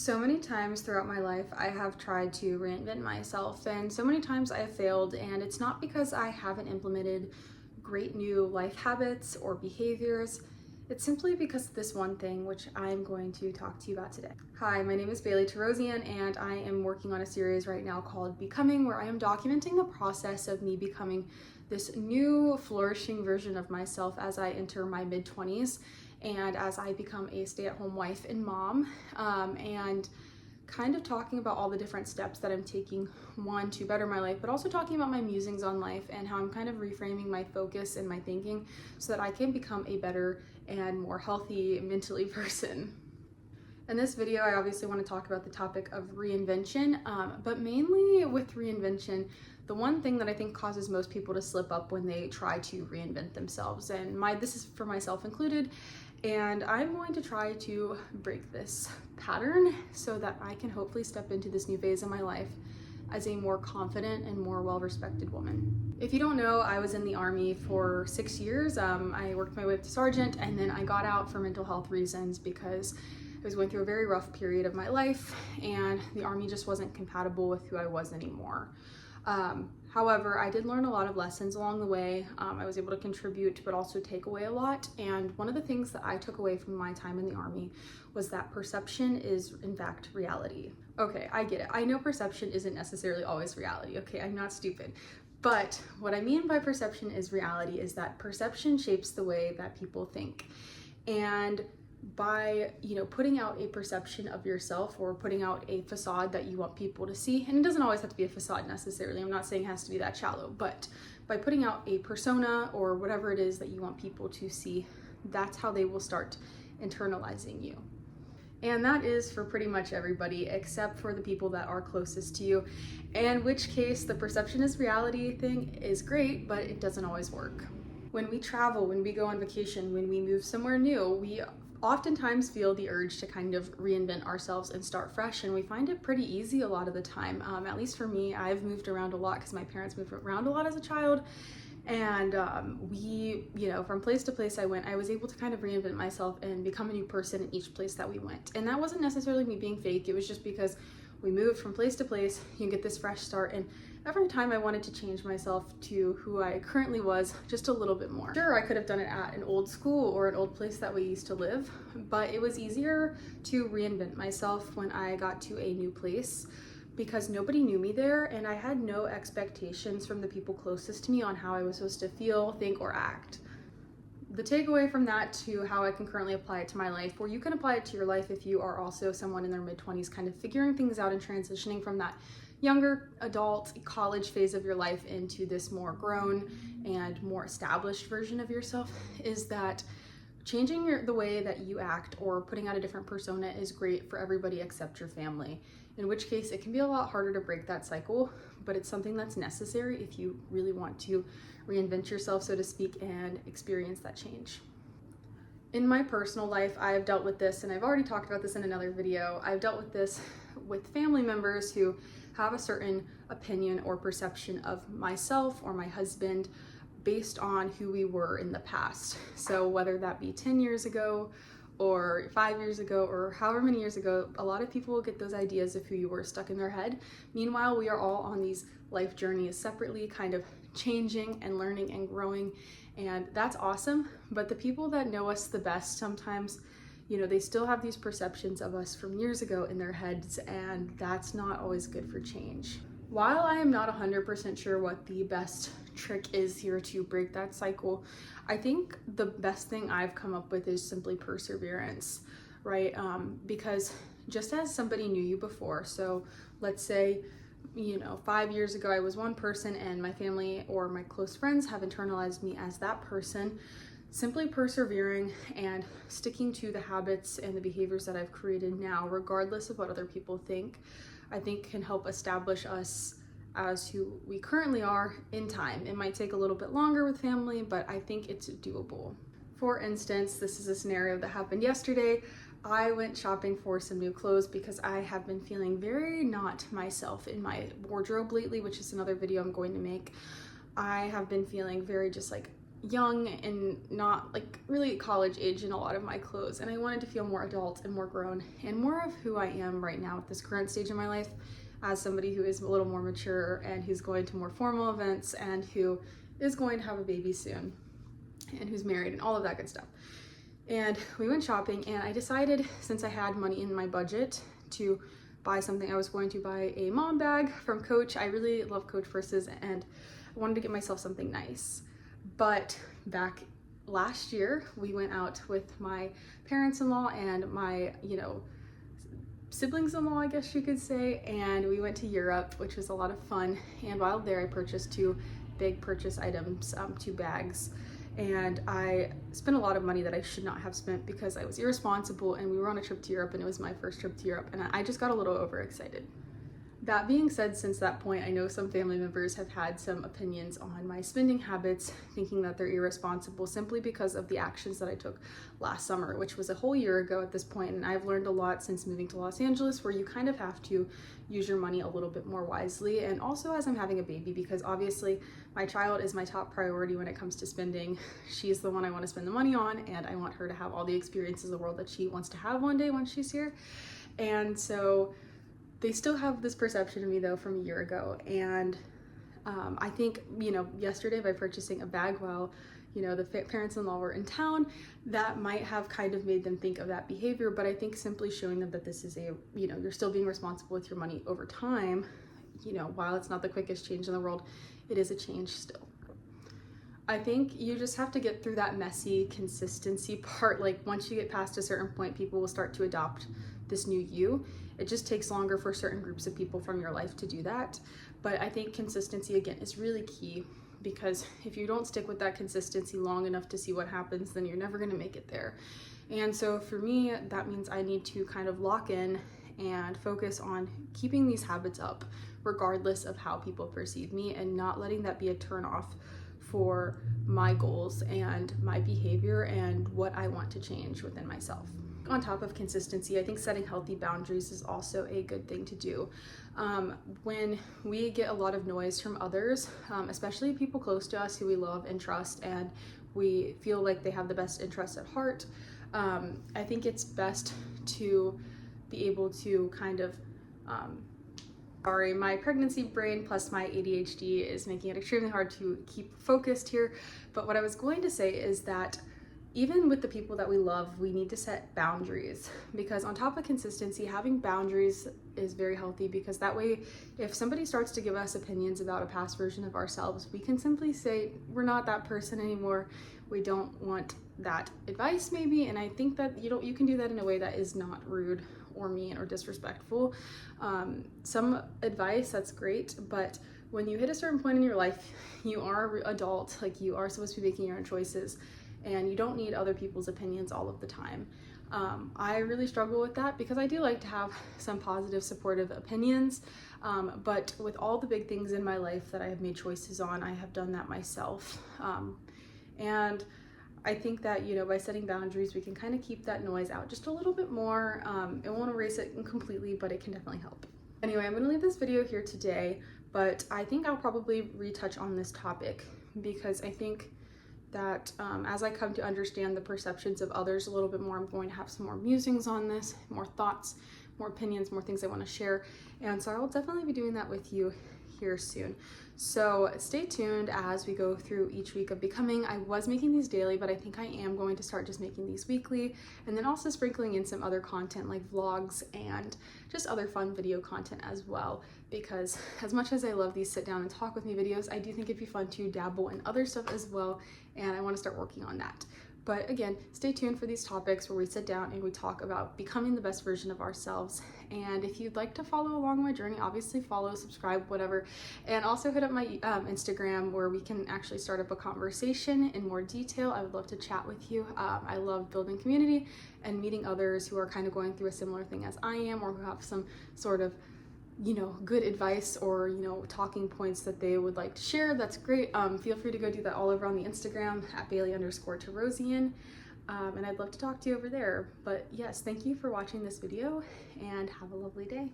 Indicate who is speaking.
Speaker 1: So many times throughout my life, I have tried to reinvent myself, and so many times I have failed, and it's not because I haven't implemented great new life habits or behaviors. It's simply because of this one thing, which I'm going to talk to you about today. Hi, my name is Bailey Terosian, and I am working on a series right now called Becoming, where I am documenting the process of me becoming this new flourishing version of myself as I enter my mid-20s and as I become a stay-at-home wife and mom, and kind of talking about all the different steps that I'm taking, one, to better my life, but also talking about my musings on life and how I'm kind of reframing my focus and my thinking so that I can become a better and more healthy mentally person. In this video, I obviously want to talk about the topic of reinvention, but mainly with reinvention, the one thing that I think causes most people to slip up when they try to reinvent themselves, and this is for myself included, and I'm going to try to break this pattern so that I can hopefully step into this new phase of my life as a more confident and more well-respected woman. If you don't know, I was in the Army for 6 years. I worked my way up to sergeant, and then I got out for mental health reasons because I was going through a very rough period of my life, and the Army just wasn't compatible with who I was anymore. However, I did learn a lot of lessons along the way. I was able to contribute, but also take away a lot. And one of the things that I took away from my time in the Army was that perception is, in fact, reality. Okay, I get it. I know perception isn't necessarily always reality. Okay, I'm not stupid. But what I mean by perception is reality is that perception shapes the way that people think. And by putting out a perception of yourself or putting out a facade that you want people to see, and it doesn't always have to be a facade necessarily, I'm not saying it has to be that shallow, but by putting out a persona or whatever it is that you want people to see, that's how they will start internalizing you. And that is for pretty much everybody except for the people that are closest to you, in which case the perception is reality thing is great, but it doesn't always work. When we travel, when we go on vacation, when we move somewhere new, we oftentimes feel the urge to kind of reinvent ourselves and start fresh, and we find it pretty easy a lot of the time. At least for me, I've moved around a lot because my parents moved around a lot as a child, and from place to place I went, I was able to kind of reinvent myself and become a new person in each place that we went. And that wasn't necessarily me being fake, it was just because we moved from place to place, you get this fresh start, and every time I wanted to change myself to who I currently was just a little bit more. Sure, I could have done it at an old school or an old place that we used to live, but it was easier to reinvent myself when I got to a new place because nobody knew me there, and I had no expectations from the people closest to me on how I was supposed to feel, think, or act. The takeaway from that to how I can currently apply it to my life, or you can apply it to your life if you are also someone in their mid-20s kind of figuring things out and transitioning from that younger adult college phase of your life into this more grown and more established version of yourself, is that changing the way that you act or putting out a different persona is great for everybody except your family, in which case it can be a lot harder to break that cycle, but it's something that's necessary if you really want to reinvent yourself, so to speak, and experience that change. In my personal life, I've dealt with this, and I've already talked about this in another video. I've dealt with this with family members who have a certain opinion or perception of myself or my husband based on who we were in the past. So whether that be 10 years ago or 5 years ago or however many years ago, a lot of people will get those ideas of who you were stuck in their head. Meanwhile, we are all on these life journeys separately, kind of changing and learning and growing, and that's awesome. But the people that know us the best sometimes, they still have these perceptions of us from years ago in their heads, and that's not always good for change. While I am not 100% sure what the best trick is here to break that cycle, I think the best thing I've come up with is simply perseverance, right? Because just as somebody knew you before, so let's say 5 years ago I was one person and my family or my close friends have internalized me as that person, simply persevering and sticking to the habits and the behaviors that I've created now, regardless of what other people think, I think can help establish us as who we currently are in time. It might take a little bit longer with family, but I think it's doable. For instance, this is a scenario that happened yesterday. I went shopping for some new clothes because I have been feeling very not myself in my wardrobe lately, which is another video I'm going to make. I have been feeling very just like young and not like really college age in a lot of my clothes, and I wanted to feel more adult and more grown and more of who I am right now at this current stage in my life as somebody who is a little more mature and who's going to more formal events and who is going to have a baby soon and who's married and all of that good stuff. And we went shopping, and I decided, since I had money in my budget, to buy something. I was going to buy a mom bag from Coach. I really love Coach purses, and I wanted to get myself something nice. But back last year, we went out with my parents-in-law and my, siblings-in-law, I guess you could say, and we went to Europe, which was a lot of fun. And while there, I purchased two big purchase items, 2 bags. And I spent a lot of money that I should not have spent because I was irresponsible, and we were on a trip to Europe, and it was my first trip to Europe, and I just got a little overexcited. That being said, since that point, I know some family members have had some opinions on my spending habits, thinking that they're irresponsible simply because of the actions that I took last summer, which was a whole year ago at this point. And I've learned a lot since moving to Los Angeles, where you kind of have to use your money a little bit more wisely. And also as I'm having a baby, because obviously my child is my top priority when it comes to spending. She's the one I want to spend the money on, and I want her to have all the experiences in the world that she wants to have one day when she's here. And so they still have this perception of me though from a year ago, and I think, yesterday by purchasing a bag while, the parents-in-law were in town, that might have kind of made them think of that behavior. But I think simply showing them that this is you're still being responsible with your money over time, while it's not the quickest change in the world, it is a change still. I think you just have to get through that messy consistency part. Like once you get past a certain point, people will start to adopt this new you. It just takes longer for certain groups of people from your life to do that. But I think consistency, again, is really key, because if you don't stick with that consistency long enough to see what happens, then you're never going to make it there. And so for me, that means I need to kind of lock in and focus on keeping these habits up regardless of how people perceive me, and not letting that be a turn off for my goals and my behavior and what I want to change within myself. On top of consistency, I think setting healthy boundaries is also a good thing to do. When we get a lot of noise from others, especially people close to us who we love and trust, and we feel like they have the best interests at heart, I think it's best to be able to kind of sorry, my pregnancy brain plus my ADHD is making it extremely hard to keep focused here. But what I was going to say is that even with the people that we love, we need to set boundaries, because on top of consistency, having boundaries is very healthy, because that way, if somebody starts to give us opinions about a past version of ourselves, we can simply say, we're not that person anymore. We don't want that advice maybe. And I think that you can do that in a way that is not rude or mean or disrespectful. Some advice, that's great, but when you hit a certain point in your life, you are an adult, like you are supposed to be making your own choices, and you don't need other people's opinions all of the time. I really struggle with that, because I do like to have some positive, supportive opinions, but with all the big things in my life that I have made choices on, I have done that myself. And I think that, by setting boundaries, we can kind of keep that noise out just a little bit more. It won't erase it completely, but it can definitely help. Anyway, I'm going to leave this video here today, but I think I'll probably retouch on this topic, because I think that as I come to understand the perceptions of others a little bit more, I'm going to have some more musings on this, more thoughts, more opinions, more things I want to share. And so I'll definitely be doing that with you here soon. So stay tuned as we go through each week of becoming. I was making these daily, but I think I am going to start just making these weekly, and then also sprinkling in some other content like vlogs and just other fun video content as well, because as much as I love these sit down and talk with me videos, I do think it'd be fun to dabble in other stuff as well, and I want to start working on that. But again, stay tuned for these topics where we sit down and we talk about becoming the best version of ourselves. And if you'd like to follow along my journey, obviously follow, subscribe, whatever. And also hit up my Instagram, where we can actually start up a conversation in more detail. I would love to chat with you. I love building community and meeting others who are kind of going through a similar thing as I am, or who have some sort of good advice or, talking points that they would like to share. That's great. Feel free to go do that all over on the Instagram at Bailey_Tarosian. And I'd love to talk to you over there. But yes, thank you for watching this video, and have a lovely day.